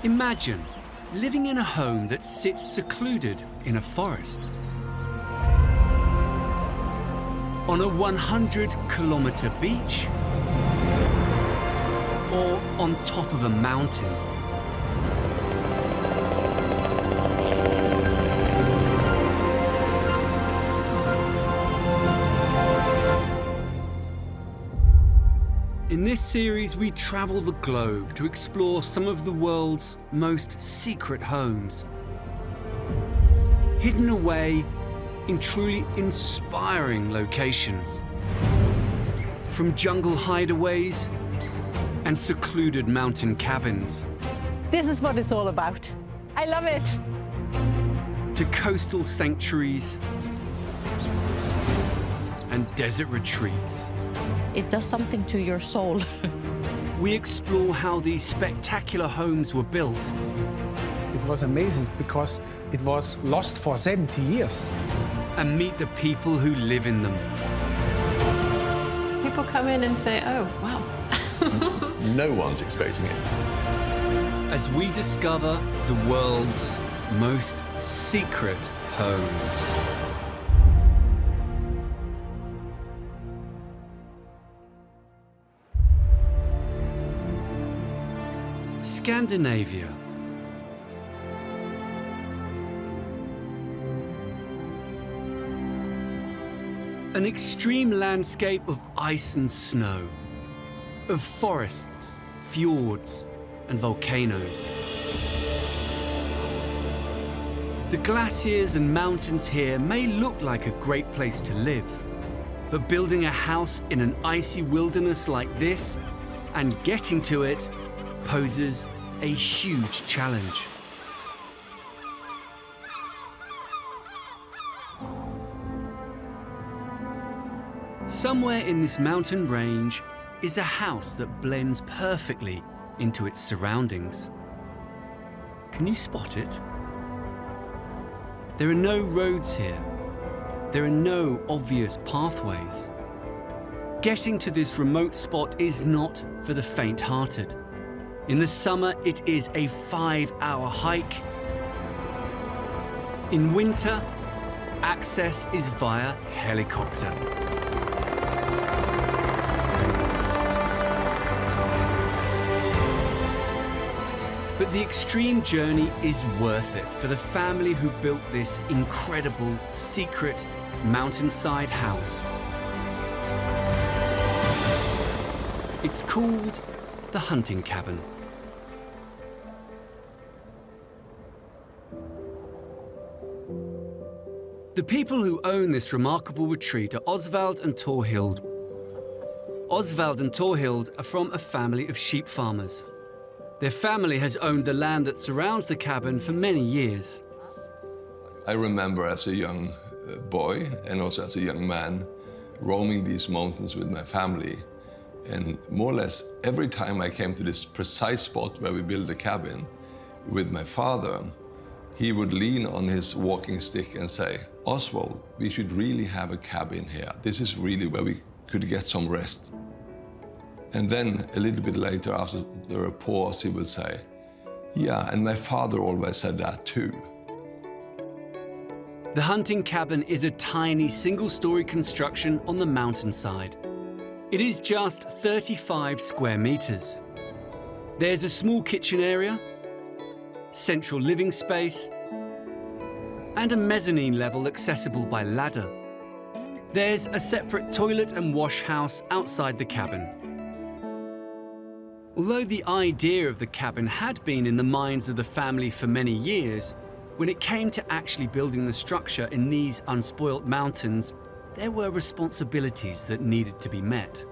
Imagine living in a home that sits secluded in a forest. On a 100-kilometer beach, or on top of a mountain. In this series, we travel the globe to explore some of the world's most secret homes, hidden away in truly inspiring locations. From jungle hideaways and secluded mountain cabins. This is what it's all about. I love it. To coastal sanctuaries and desert retreats. It does something to your soul. We explore how these spectacular homes were built. It was amazing because it was lost for 70 years. And meet the people who live in them. People come in and say, oh, wow. No one's expecting it. As we discover the world's most secret homes. Scandinavia. An extreme landscape of ice and snow, of forests, fjords, and volcanoes. The glaciers and mountains here may look like a great place to live, but building a house in an icy wilderness like this and getting to it poses a huge challenge. Somewhere in this mountain range is a house that blends perfectly into its surroundings. Can you spot it? There are no roads here. There are no obvious pathways. Getting to this remote spot is not for the faint-hearted. In the summer, it is a 5-hour hike. In winter, access is via helicopter. But the extreme journey is worth it for the family who built this incredible, secret mountainside house. It's called the hunting cabin. The people who own this remarkable retreat are Osvald and Torhild. Osvald and Torhild are from a family of sheep farmers. Their family has owned the land that surrounds the cabin for many years. I remember as a young boy and also as a young man roaming these mountains with my family. And more or less every time I came to this precise spot where we built the cabin with my father, he would lean on his walking stick and say, Oswald, we should really have a cabin here. This is really where we could get some rest. And then a little bit later, after the pause, he would say, yeah, and my father always said that too. The hunting cabin is a tiny single-story construction on the mountainside. It is just 35 square meters. There's a small kitchen area, central living space, and a mezzanine level accessible by ladder. There's a separate toilet and wash house outside the cabin. Although the idea of the cabin had been in the minds of the family for many years, when it came to actually building the structure in these unspoilt mountains, there were responsibilities that needed to be met.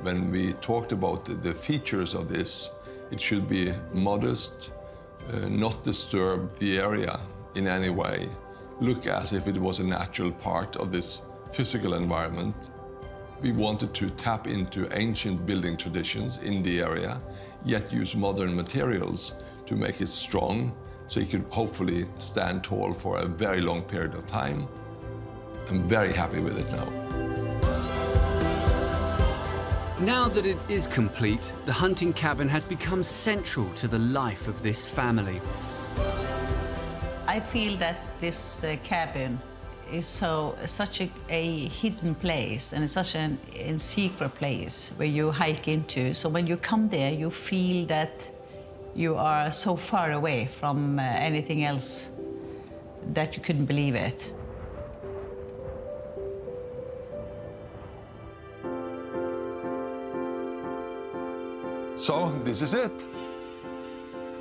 When we talked about the features of this, it should be modest, not disturb the area in any way, look as if it was a natural part of this physical environment. We wanted to tap into ancient building traditions in the area, yet use modern materials to make it strong, so it could hopefully stand tall for a very long period of time. I'm very happy with it now. Now that it is complete, the hunting cabin has become central to the life of this family. I feel that this cabin is such a hidden place, and it's such a secret place where you hike into. So when you come there, you feel that you are so far away from anything else that you couldn't believe it. So this is it.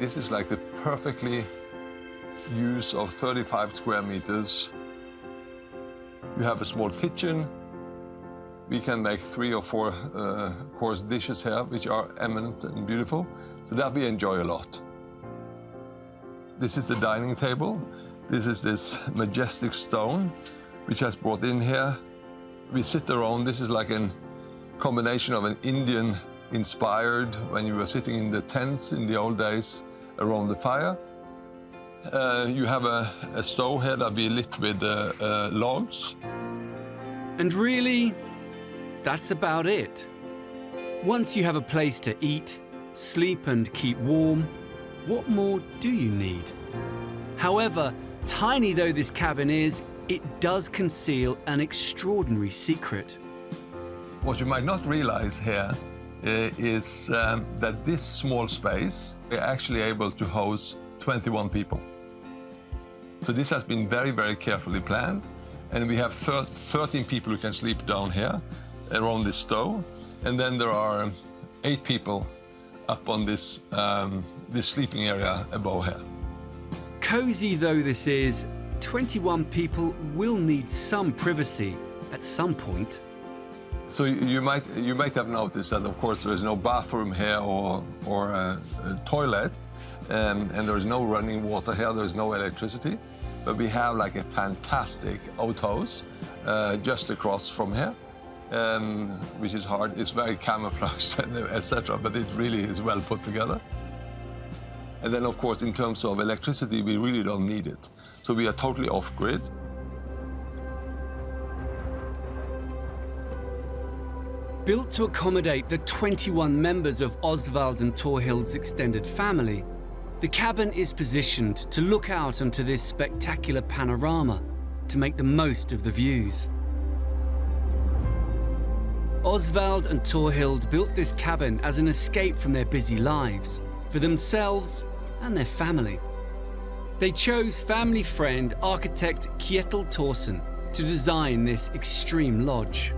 This is like the perfectly use of 35 square meters. You have a small kitchen. We can make 3 or 4 course dishes here, which are eminent and beautiful. So that we enjoy a lot. This is the dining table. This is this majestic stone, which has brought in here. We sit around. This is like a combination of an Indian inspired when you were sitting in the tents in the old days around the fire. You have a stove here that we lit with logs. And really, that's about it. Once you have a place to eat, sleep and keep warm, what more do you need? However, tiny though this cabin is, it does conceal an extraordinary secret. What you might not realize here is that this small space, we're actually able to host 21 people. So this has been very, very carefully planned. And we have 13 people who can sleep down here around this stove. And then there are 8 people up on this sleeping area above here. Cozy though this is, 21 people will need some privacy at some point. So you might have noticed that, of course, there is no bathroom here or a toilet, and there is no running water here. There is no electricity, but we have like a fantastic outhouse just across from here, which is hard. It's very camouflaged, etc. But it really is well put together. And then, of course, in terms of electricity, we really don't need it. So we are totally off-grid. Built to accommodate the 21 members of Osvald and Torhild's extended family, the cabin is positioned to look out onto this spectacular panorama to make the most of the views. Osvald and Torhild built this cabin as an escape from their busy lives, for themselves and their family. They chose family friend architect Kjetil Thorsen to design this extreme lodge.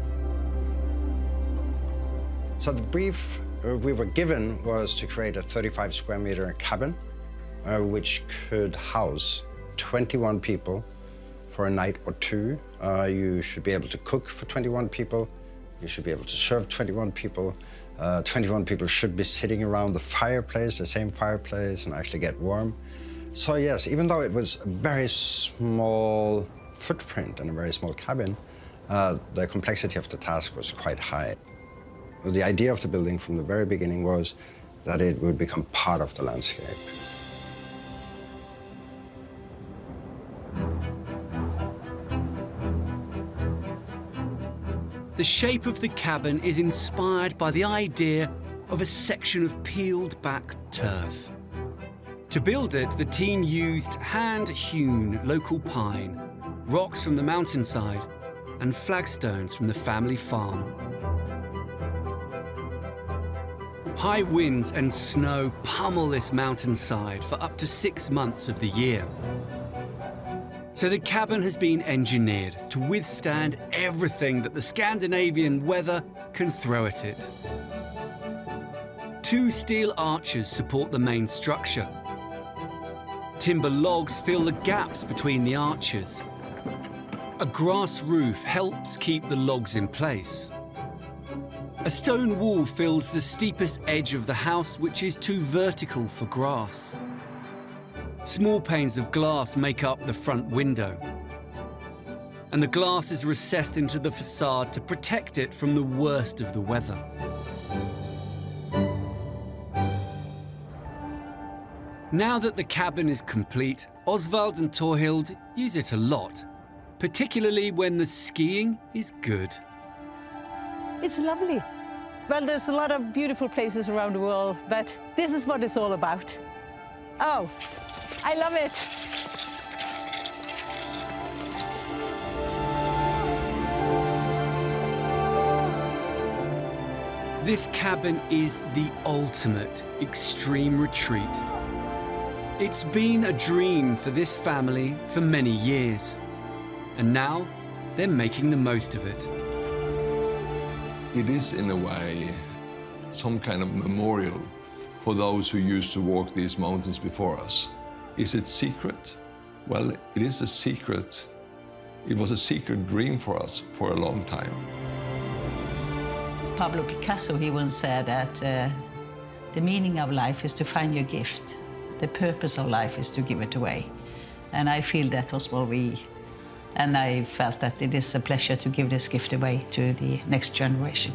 So the brief we were given was to create a 35 square meter cabin, which could house 21 people for a night or 2. You should be able to cook for 21 people. You should be able to serve 21 people. 21 people should be sitting around the fireplace, the same fireplace, and actually get warm. So yes, even though it was a very small footprint and a very small cabin, the complexity of the task was quite high. The idea of the building from the very beginning was that it would become part of the landscape. The shape of the cabin is inspired by the idea of a section of peeled back turf. To build it, the team used hand-hewn local pine, rocks from the mountainside, and flagstones from the family farm. High winds and snow pummel this mountainside for up to 6 months of the year. So the cabin has been engineered to withstand everything that the Scandinavian weather can throw at it. 2 steel arches support the main structure. Timber logs fill the gaps between the arches. A grass roof helps keep the logs in place. A stone wall fills the steepest edge of the house, which is too vertical for grass. Small panes of glass make up the front window. And the glass is recessed into the facade to protect it from the worst of the weather. Now that the cabin is complete, Osvald and Torhild use it a lot, particularly when the skiing is good. It's lovely. Well, there's a lot of beautiful places around the world, but this is what it's all about. Oh, I love it. This cabin is the ultimate extreme retreat. It's been a dream for this family for many years, and now they're making the most of it. It is, in a way, some kind of memorial for those who used to walk these mountains before us. Is it secret? Well, it is a secret. It was a secret dream for us for a long time. Pablo Picasso, he once said that the meaning of life is to find your gift. The purpose of life is to give it away. And I feel that was what and I felt that it is a pleasure to give this gift away to the next generation.